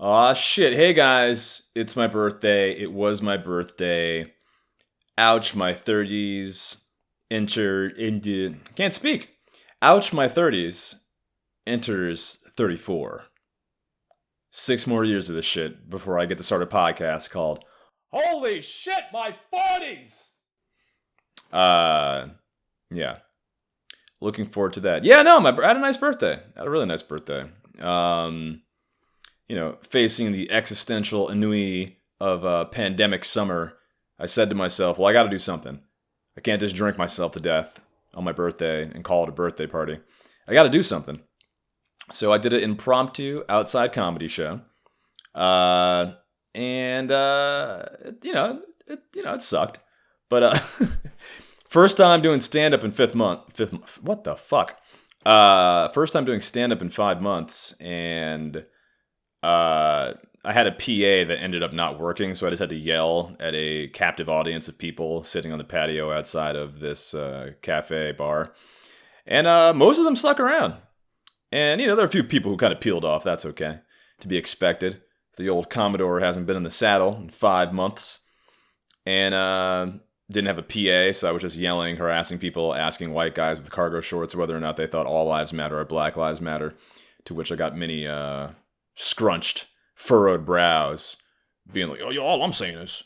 Aw, shit. Hey, guys. It's my birthday. It was my birthday. Ouch, my 30s. Can't speak. Ouch, my 30s. Enters 34. 6 more years of this shit before I get to start a podcast called Holy Shit, My 40s! Yeah. Looking forward to that. Yeah, no, I had a nice birthday. I had a really nice birthday. Facing the existential ennui of a pandemic summer, I said to myself, well, I got to do something. I can't just drink myself to death on my birthday and call it a birthday party. I got to do something. So I did an impromptu outside comedy show. It sucked. But first time doing stand-up in fifth month. What the fuck? First time doing stand-up in 5 months, and I had a PA that ended up not working, so I just had to yell at a captive audience of people sitting on the patio outside of this cafe bar. And most of them stuck around. And, there are a few people who kind of peeled off. That's okay. To be expected. The old Commodore hasn't been in the saddle in 5 months. And didn't have a PA, so I was just yelling, harassing people, asking white guys with cargo shorts whether or not they thought all lives matter or Black Lives Matter. To which I got many scrunched, furrowed brows, being like, "Oh, all I'm saying is,"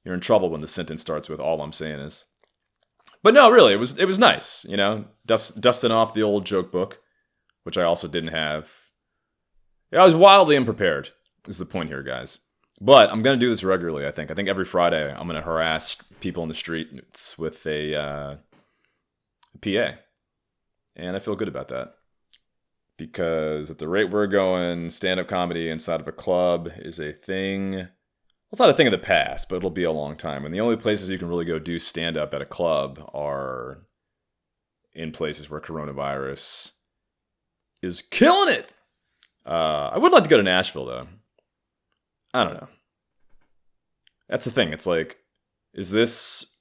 you're in trouble when the sentence starts with "all I'm saying is." But no, really, it was nice, dusting off the old joke book, which I also didn't have. I was wildly unprepared, is the point here, guys. But I'm gonna do this regularly. I think every Friday I'm gonna harass people in the streets with a PA, and I feel good about that. Because at the rate we're going, stand-up comedy inside of a club is a thing. Well, it's not a thing of the past, but it'll be a long time. And the only places you can really go do stand-up at a club are in places where coronavirus is killing it. I would like to go to Nashville, though. I don't know. That's the thing. It's like, is this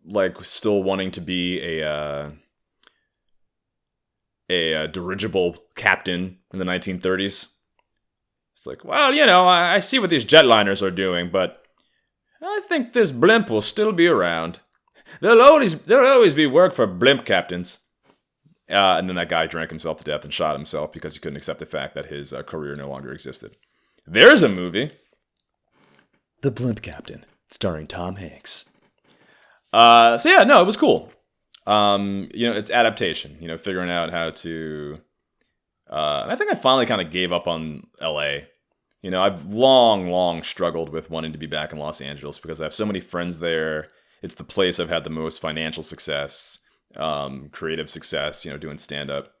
like still wanting to be a dirigible captain in the 1930s? It's like, well, I see what these jetliners are doing, but I think this blimp will still be around. There'll always be work for blimp captains. And then that guy drank himself to death and shot himself because he couldn't accept the fact that his career no longer existed. There's a movie. The Blimp Captain, starring Tom Hanks. It was cool. It's adaptation, figuring out how to, and I think I finally kind of gave up on LA. I've long struggled with wanting to be back in Los Angeles because I have so many friends there. It's the place I've had the most financial success, creative success, doing stand-up.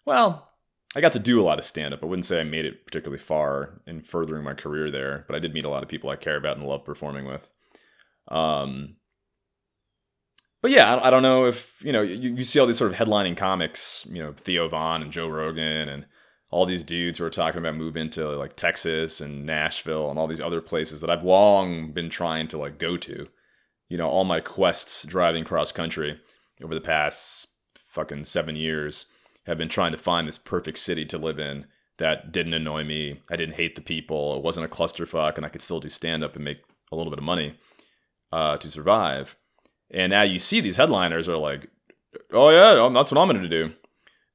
Well, I got to do a lot of stand-up. I wouldn't say I made it particularly far in furthering my career there, but I did meet a lot of people I care about and love performing with. But yeah, I don't know if, you see all these sort of headlining comics, Theo Von and Joe Rogan and all these dudes who are talking about moving to like Texas and Nashville and all these other places that I've long been trying to like go to. All my quests driving cross country over the past fucking 7 years have been trying to find this perfect city to live in that didn't annoy me. I didn't hate the people. It wasn't a clusterfuck and I could still do stand-up and make a little bit of money to survive. And now you see these headliners are like, oh yeah, that's what I'm going to do.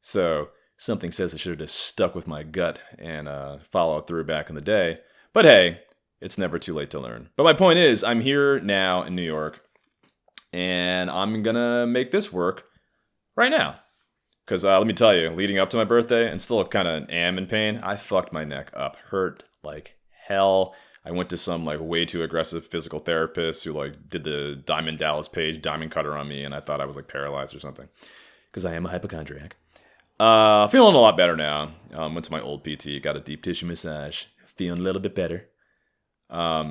So something says I should have just stuck with my gut and followed through back in the day. But hey, it's never too late to learn. But my point is, I'm here now in New York, and I'm going to make this work right now. Because let me tell you, leading up to my birthday, and still kind of am in pain, I fucked my neck up. Hurt like hell. I went to some like way too aggressive physical therapist who like did the Diamond Dallas Page diamond cutter on me, and I thought I was like paralyzed or something because I am a hypochondriac. Feeling a lot better now. Went to my old PT, got a deep tissue massage, feeling a little bit better. But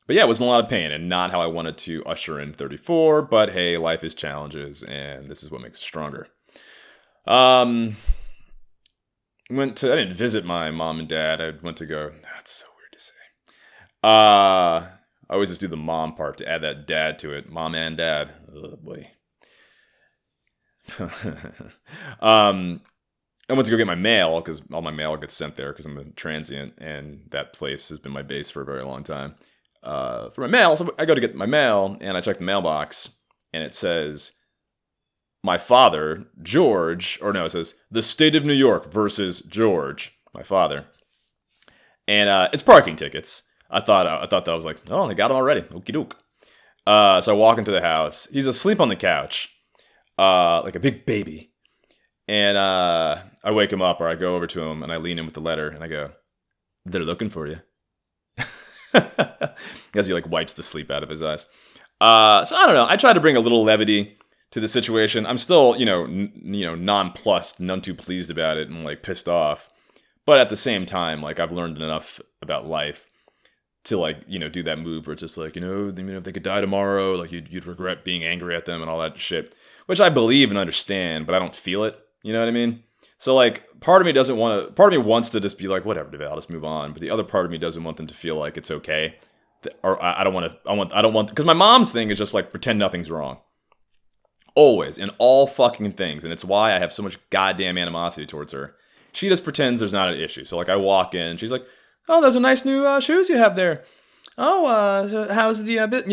yeah, it was in a lot of pain and not how I wanted to usher in 34. But hey, life is challenges, and this is what makes it stronger. I didn't visit my mom and dad. I went to go. That's so weird to say. I always just do the mom part to add that dad to it. Mom and dad. Oh boy. I went to go get my mail because all my mail gets sent there because I'm a transient, and that place has been my base for a very long time. For my mail, so I go to get my mail, and I check the mailbox, and it says, my father, George, or no, it says, the state of New York versus George, my father. And it's parking tickets. I thought that was like, oh, they got them already. Okie doke. So I walk into the house. He's asleep on the couch, like a big baby. And I wake him up, or I go over to him, and I lean in with the letter, and I go, they're looking for you. As he like wipes the sleep out of his eyes. So I don't know. I try to bring a little levity to the situation. I'm still, nonplussed, none too pleased about it, and like pissed off. But at the same time, like I've learned enough about life to like, do that move where it's just like, if they could die tomorrow, like you'd regret being angry at them and all that shit, which I believe and understand, but I don't feel it. You know what I mean? So like, part of me wants to just be like, whatever, Duval, just move on. But the other part of me doesn't want them to feel like it's okay. Or I don't want, because my mom's thing is just like, pretend nothing's wrong. Always, in all fucking things. And it's why I have so much goddamn animosity towards her. She just pretends there's not an issue. So like, I walk in, she's like, oh, those are nice new shoes you have there. Oh, so how's the bit?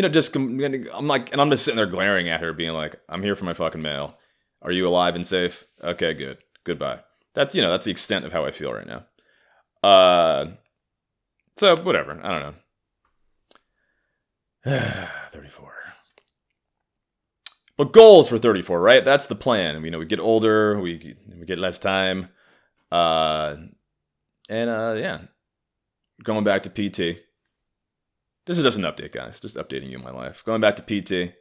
I'm like, and I'm just sitting there glaring at her, being like, I'm here for my fucking mail. Are you alive and safe? Okay, good. Goodbye. That's the extent of how I feel right now. So whatever. I don't know. 34. But goals for 34, right? That's the plan. We get older, we get less time. Yeah. Going back to PT. This is just an update, guys. Just updating you in my life. Going back to PT.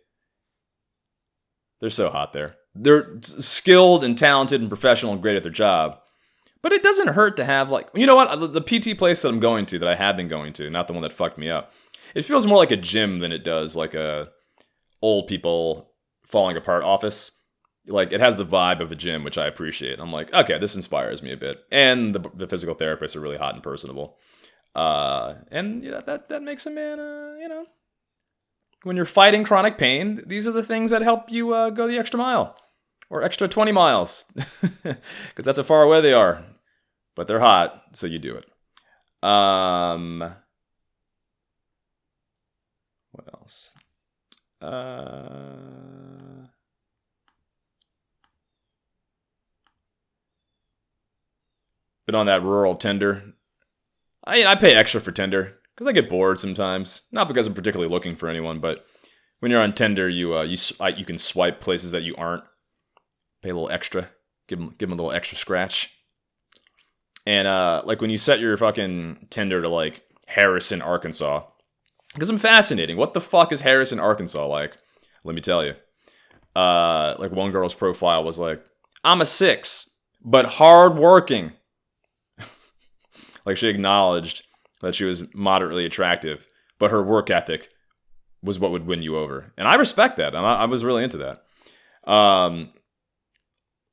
They're so hot there. They're skilled and talented and professional and great at their job. But it doesn't hurt to have, like, you know what? The PT place that I'm going to, that I have been going to, not the one that fucked me up, it feels more like a gym than it does like a old people falling apart office. Like, it has the vibe of a gym, which I appreciate. I'm like, okay, this inspires me a bit. And the physical therapists are really hot and personable. And that makes a man, when you're fighting chronic pain, these are the things that help you go the extra mile. Or extra 20 miles. Because that's how far away they are. But they're hot, so you do it. What else? Been on that rural Tinder. I pay extra for Tinder because I get bored sometimes. Not because I'm particularly looking for anyone, but when you're on Tinder, you can swipe places that you aren't. Pay a little extra. Give them a little extra scratch. And like when you set your fucking Tinder to like Harrison, Arkansas, because I'm fascinating. What the fuck is Harrison, Arkansas like? Let me tell you. Like one girl's profile was like, I'm a 6, but hardworking. Like she acknowledged that she was moderately attractive, but her work ethic was what would win you over. And I respect that. And I was really into that.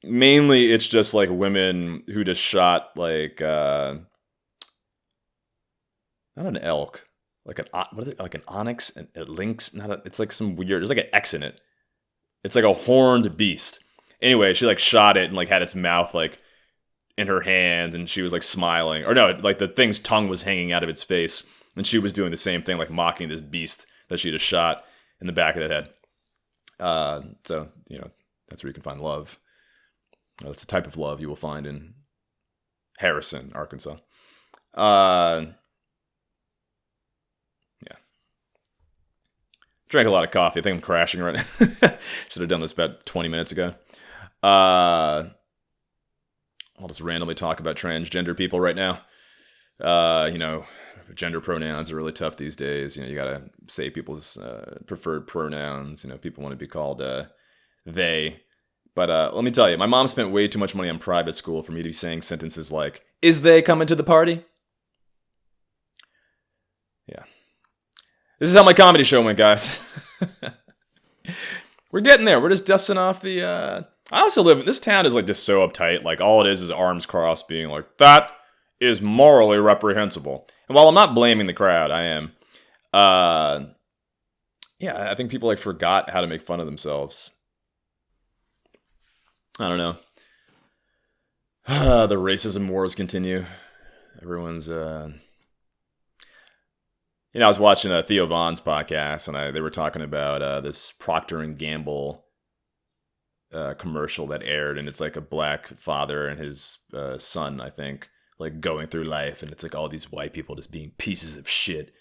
Mainly it's just like women who just shot like, not an elk, like like an onyx and a lynx. It's like some weird, there's like an X in it. It's like a horned beast. Anyway, she like shot it and like had its mouth like in her hand, and she was like smiling, or no, like the thing's tongue was hanging out of its face, and she was doing the same thing, like mocking this beast that she just shot in the back of the head. So that's where you can find love. That's a type of love you will find in Harrison, Arkansas. Yeah. Drank a lot of coffee. I think I'm crashing right now. Should have done this about 20 minutes ago. I'll just randomly talk about transgender people right now. Gender pronouns are really tough these days. You gotta say people's preferred pronouns. People want to be called they. But let me tell you, my mom spent way too much money on private school for me to be saying sentences like, is they coming to the party? Yeah. This is how my comedy show went, guys. We're getting there. We're just dusting off the... I also live... This town is like just so uptight. Like all it is arms crossed being like, that is morally reprehensible. And while I'm not blaming the crowd, I am. Yeah, I think people like forgot how to make fun of themselves. I don't know. The racism wars continue. Everyone's, I was watching Theo Vaughn's podcast, and they were talking about this Procter and Gamble commercial that aired, and it's like a black father and his son, I think, like going through life, and it's like all these white people just being pieces of shit.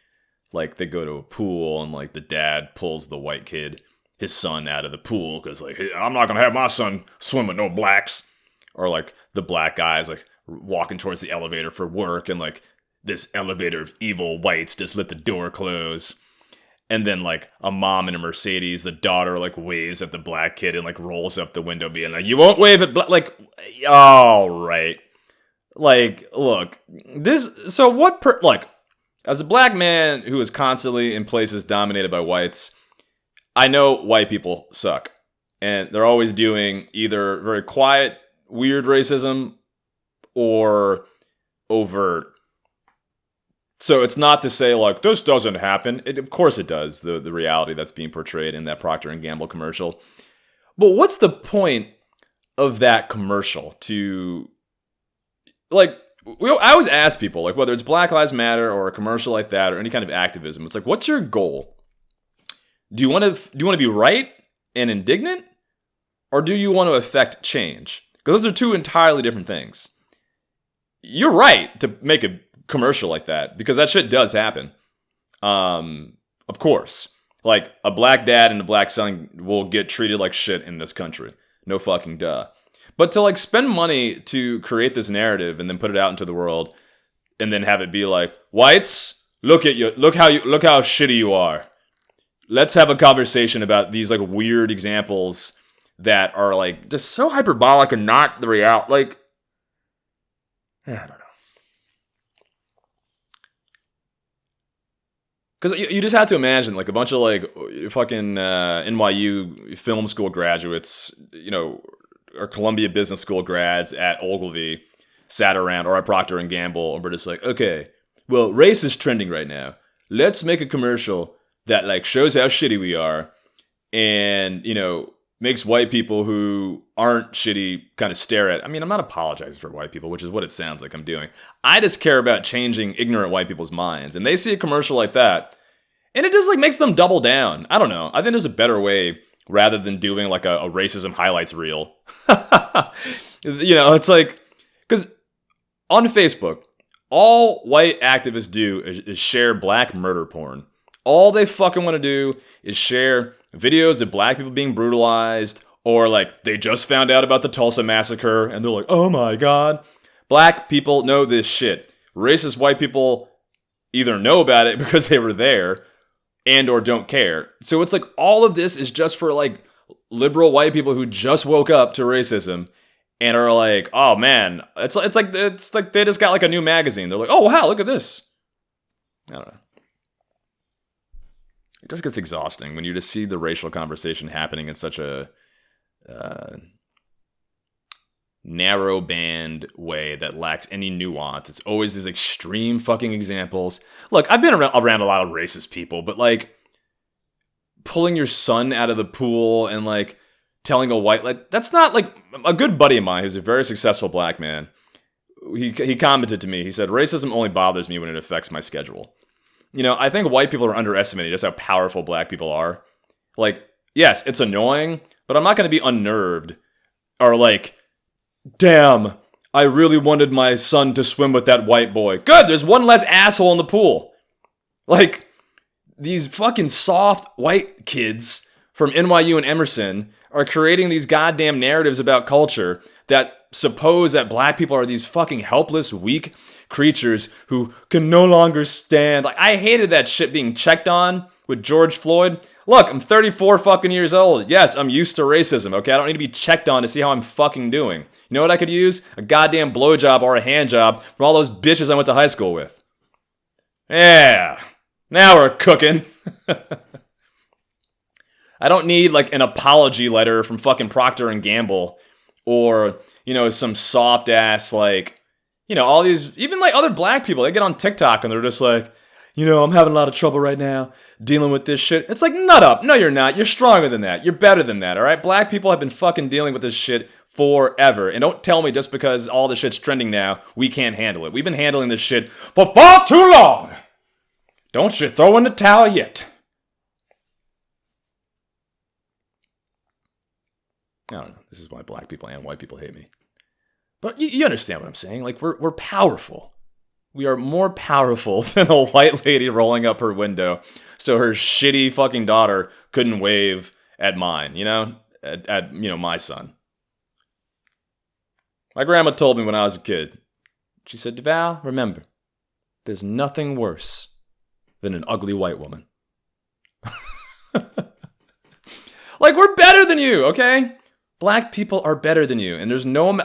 Like they go to a pool, and like the dad pulls the white kid, his son, out of the pool because like, hey, I'm not gonna have my son swim with no blacks. Or like the black guy's like walking towards the elevator for work, and like this elevator of evil whites just let the door close. And then like a mom in a Mercedes, the daughter like waves at the black kid and like rolls up the window being like, you won't wave at like, all right. Like, look, like, as a black man who is constantly in places dominated by whites, I know white people suck. And they're always doing either very quiet, weird racism or overt. So it's not to say like this doesn't happen. Of course it does. The reality that's being portrayed in that Procter and Gamble commercial. But what's the point of that commercial? To like, I always ask people, like, whether it's Black Lives Matter or a commercial like that or any kind of activism, it's like, what's your goal? Do you want to be right and indignant, or do you want to affect change? Because those are two entirely different things. You're right to make a commercial like that, because that shit does happen. Of course. Like, a black dad and a black son will get treated like shit in this country. No fucking duh. But to, like, spend money to create this narrative and then put it out into the world and then have it be like, whites, look how shitty you are. Let's have a conversation about these, like, weird examples that are, like, just so hyperbolic and not the reality. Like, I don't know. Because you just have to imagine, like, a bunch of, like, fucking NYU film school graduates, or Columbia Business School grads at Ogilvy sat around, or at Procter and Gamble, and we're just like, okay, well, race is trending right now. Let's make a commercial that, like, shows how shitty we are and, makes white people who aren't shitty kind of stare at. I mean, I'm not apologizing for white people, which is what it sounds like I'm doing. I just care about changing ignorant white people's minds. And they see a commercial like that, and it just, like, makes them double down. I don't know. I think there's a better way rather than doing, like, a racism highlights reel. It's like, because on Facebook, all white activists do is share black murder porn. All they fucking want to do is share videos of black people being brutalized, or like they just found out about the Tulsa massacre and they're like, oh my god. Black people know this shit. Racist white people either know about it because they were there and or don't care. So it's like all of this is just for like liberal white people who just woke up to racism and are like, oh man, it's like they just got like a new magazine. They're like, oh wow, look at this. I don't know. It just gets exhausting when you just see the racial conversation happening in such a narrow band way that lacks any nuance. It's always these extreme fucking examples. Look, I've been around a lot of racist people, but like pulling your son out of the pool and like telling a white, like, that's not like a good buddy of mine who's a very successful black man. He commented to me, he said, racism only bothers me when it affects my schedule. I think white people are underestimating just how powerful black people are. Like, yes, it's annoying, but I'm not going to be unnerved or like, damn, I really wanted my son to swim with that white boy. Good, there's one less asshole in the pool. Like, these fucking soft white kids from NYU and Emerson are creating these goddamn narratives about culture that suppose that black people are these fucking helpless, weak creatures who can no longer stand. Like, I hated that shit being checked on with George Floyd. Look, I'm 34 fucking years old. Yes, I'm used to racism, okay? I don't need to be checked on to see how I'm fucking doing. You know what I could use? A goddamn blowjob or a hand job from all those bitches I went to high school with. Yeah, now we're cooking. I don't need, like, an apology letter from fucking Procter and Gamble or, some soft-ass, like, all these, even like other black people, they get on TikTok and they're just like, I'm having a lot of trouble right now dealing with this shit. It's like, nut up. No, you're not. You're stronger than that. You're better than that, all right? Black people have been fucking dealing with this shit forever. And don't tell me just because all the shit's trending now, we can't handle it. We've been handling this shit for far too long. Don't you throw in the towel yet. I don't know. This is why black people and white people hate me. But you understand what I'm saying. Like, we're powerful. We are more powerful than a white lady rolling up her window so her shitty fucking daughter couldn't wave at mine, at my son. My grandma told me when I was a kid, she said, Duval, remember, there's nothing worse than an ugly white woman. Like, we're better than you, okay? Black people are better than you. And there's no,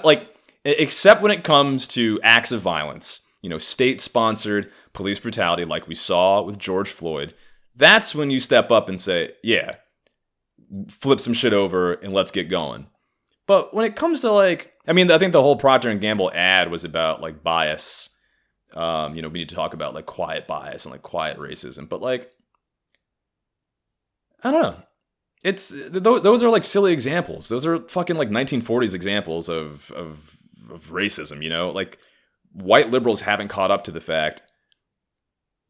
except when it comes to acts of violence, state-sponsored police brutality like we saw with George Floyd. That's when you step up and say, yeah, flip some shit over and let's get going. But when it comes to I think the whole Procter & Gamble ad was about bias. We need to talk about quiet bias and quiet racism. But I don't know. Those are silly examples. Those are fucking 1940s examples of racism, white liberals haven't caught up to the fact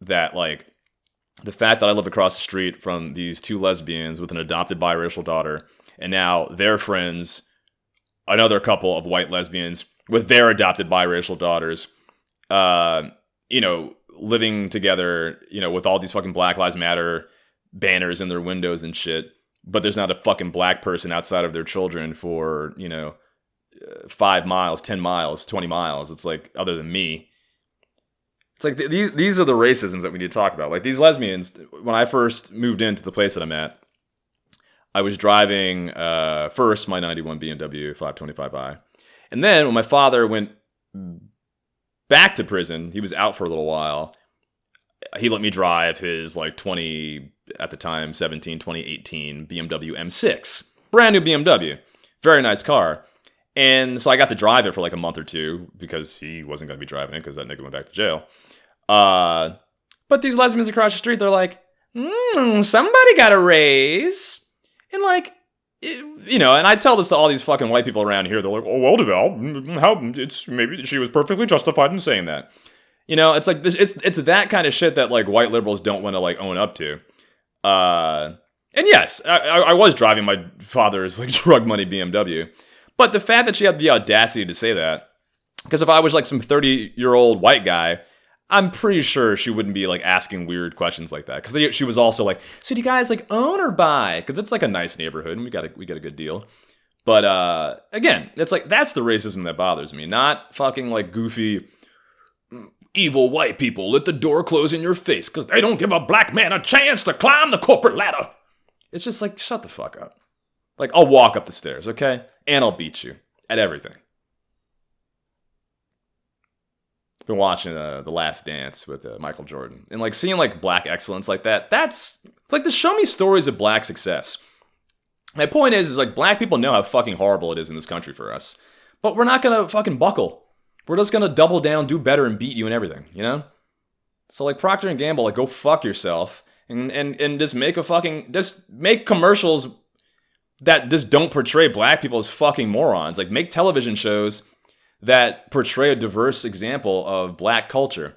that I live across the street from these two lesbians with an adopted biracial daughter, and now their friends, another couple of white lesbians with their adopted biracial daughters, living together, with all these fucking Black Lives Matter banners in their windows and shit. But there's not a fucking black person outside of their children for, 5 miles, 10 miles, 20 miles. It's other than me. It's these are the racisms that we need to talk about. These lesbians, when I first moved into the place that I'm at, I was driving first my 91 BMW 525i. And then when my father went back to prison, he was out for a little while. He let me drive his 2018 BMW M6. Brand new BMW. Very nice car. And so I got to drive it for a month or two because he wasn't going to be driving it because that nigga went back to jail. But these lesbians across the street, they're like, somebody got a raise. And and I tell this to all these fucking white people around here. They're like, oh, well, Duval, maybe she was perfectly justified in saying that. It's that kind of shit that white liberals don't want to own up to. And yes, I was driving my father's drug money BMW, but the fact that she had the audacity to say that, because if I was some 30-year-old white guy, I'm pretty sure she wouldn't be asking weird questions like that. Because she was also so do you guys own or buy? Because it's a nice neighborhood and we got a good deal. But again, it's that's the racism that bothers me, not fucking goofy evil white people let the door close in your face because they don't give a black man a chance to climb the corporate ladder. It's just shut the fuck up. I'll walk up the stairs, okay? And I'll beat you at everything. Been watching The Last Dance with Michael Jordan. And seeing black excellence like that, that's the show me stories of black success. My point is black people know how fucking horrible it is in this country for us. But we're not gonna fucking buckle. We're just gonna double down, do better, and beat you and everything, So Procter & Gamble, go fuck yourself, and just make commercials that just don't portray black people as fucking morons. Make television shows that portray a diverse example of black culture.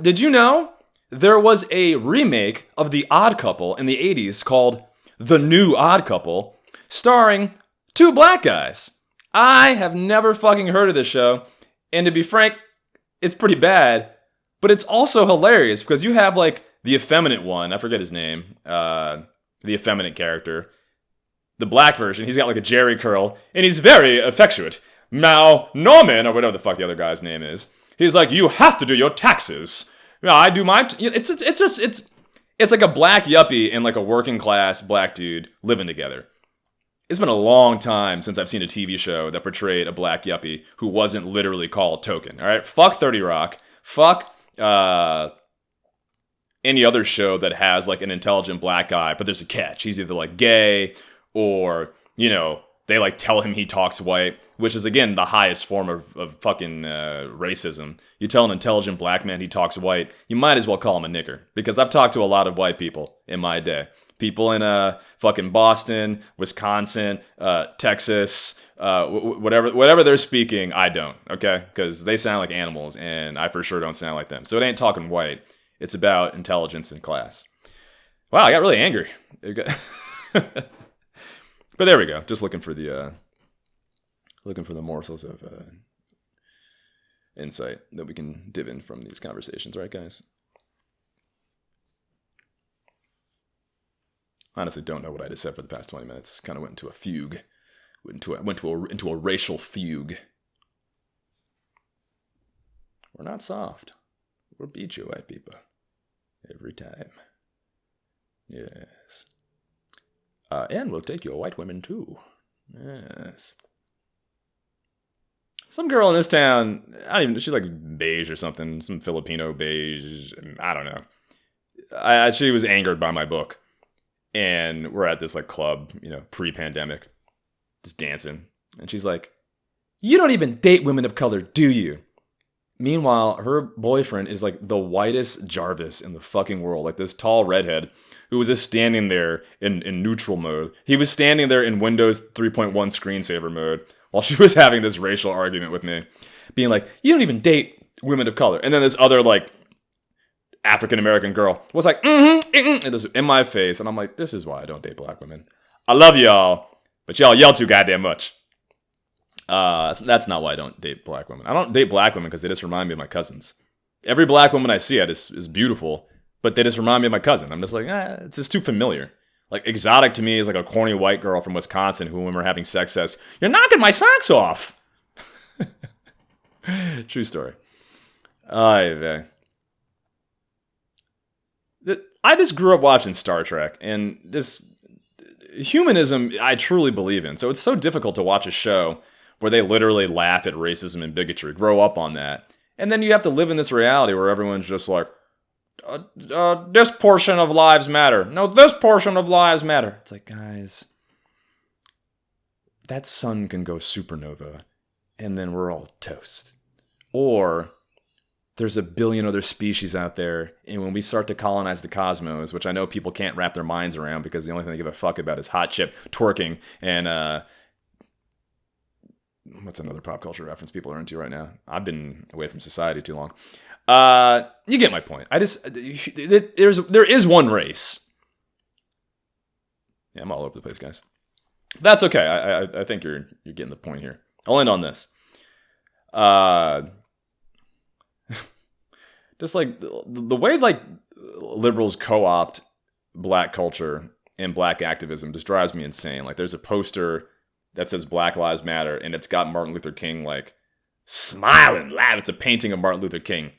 Did you know there was a remake of The Odd Couple in the 80s called The New Odd Couple, starring two black guys? I have never fucking heard of this show. And to be frank, it's pretty bad, but it's also hilarious because you have the effeminate one. I forget his name. The effeminate character. The black version. He's got a Jerry curl and he's very affectionate. Now, Norman, or whatever the fuck the other guy's name is, he's you have to do your taxes. I do my... It's a black yuppie and a working class black dude living together. It's been a long time since I've seen a TV show that portrayed a black yuppie who wasn't literally called Token. All right, fuck 30 Rock. Fuck any other show that has an intelligent black guy, but there's a catch. He's either gay or they tell him he talks white, which is again the highest form of fucking racism. You tell an intelligent black man he talks white, you might as well call him a nigger, because I've talked to a lot of white people in my day. People in fucking Boston, Wisconsin, Texas, whatever they're speaking, I don't, okay? Because they sound like animals, and I for sure don't sound like them. So it ain't talking white. It's about intelligence and class. Wow, I got really angry. But there we go. Just looking for the morsels of insight that we can div in from these conversations, right, guys? Honestly, don't know what I just said for the past 20 minutes. Kind of went into a fugue. Went into a racial fugue. We're not soft. We'll beat you, white people. Every time. Yes. And we'll take your white women, too. Yes. Some girl in this town, she's like beige or something. Some Filipino beige. I don't know. She was angered by my book. And we're at this like club, pre-pandemic, just dancing. And she's like, "You don't even date women of color, do you?" Meanwhile, her boyfriend is like the whitest Jarvis in the fucking world. Like this tall redhead who was just standing there in neutral mode. He was standing there in Windows 3.1 screensaver mode while she was having this racial argument with me. Being like, "You don't even date women of color." And then this other like African-American girl was like, and this in my face. And I'm like, this is why I don't date black women. I love y'all, but y'all yell too goddamn much. That's not why I don't date black women. I don't date black women because they just remind me of my cousins. Every black woman I see is beautiful, but they just remind me of my cousin. I'm just like, it's just too familiar. Like, exotic to me is like a corny white girl from Wisconsin who, when we're having sex, says, "You're knocking my socks off." True story. I just grew up watching Star Trek, and this humanism I truly believe in. So it's so difficult to watch a show where they literally laugh at racism and bigotry, grow up on that. And then you have to live in this reality where everyone's just like, this portion of lives matter. No, this portion of lives matter. It's like, guys, that sun can go supernova, and then we're all toast. Or there's a billion other species out there, and when we start to colonize the cosmos, which I know people can't wrap their minds around because the only thing they give a fuck about is hot chip twerking and what's another pop culture reference people are into right now? I've been away from society too long. You get my point. There is one race. Yeah, I'm all over the place, guys. That's okay. I think you're getting the point here. I'll end on this. Just like the way like liberals co-opt black culture and black activism just drives me insane. Like there's a poster that says Black Lives Matter, and it's got Martin Luther King like smiling, laugh. It's a painting of Martin Luther King.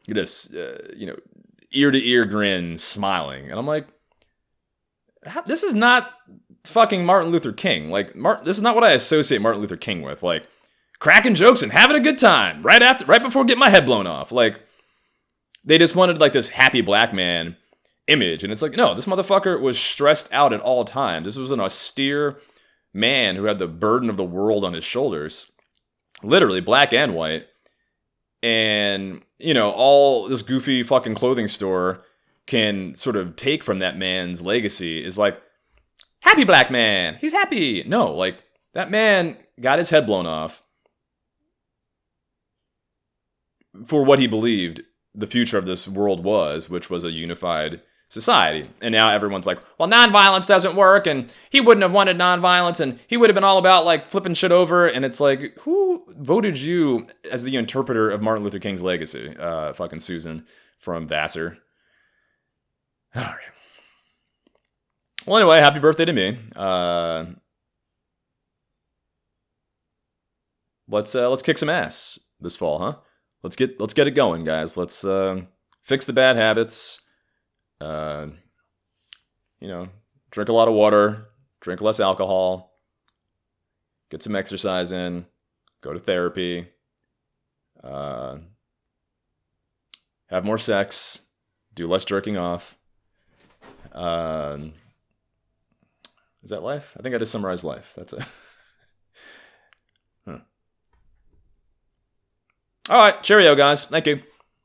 You just ear to ear grin, smiling, and I'm like, this is not fucking Martin Luther King. Like this is not what I associate Martin Luther King with. Like cracking jokes and having a good time right before getting my head blown off. Like they just wanted like this happy black man image, and it's like, no, this motherfucker was stressed out at all times. This was an austere man who had the burden of the world on his shoulders, literally black and white. And all this goofy fucking clothing store can sort of take from that man's legacy is like, happy black man, he's happy. No, like that man got his head blown off for what he believed the future of this world was, which was a unified society. And now everyone's like, well, nonviolence doesn't work, and he wouldn't have wanted nonviolence, and he would have been all about like flipping shit over. And it's like, who voted you as the interpreter of Martin Luther King's legacy? Fucking Susan from Vassar. All right. Well, anyway, happy birthday to me. Let's kick some ass this fall, huh? Let's get it going, guys. Let's fix the bad habits. Drink a lot of water, drink less alcohol, get some exercise in, go to therapy, have more sex, do less jerking off. Is that life? I think I just summarized life. That's it. All right, cheerio, guys. Thank you.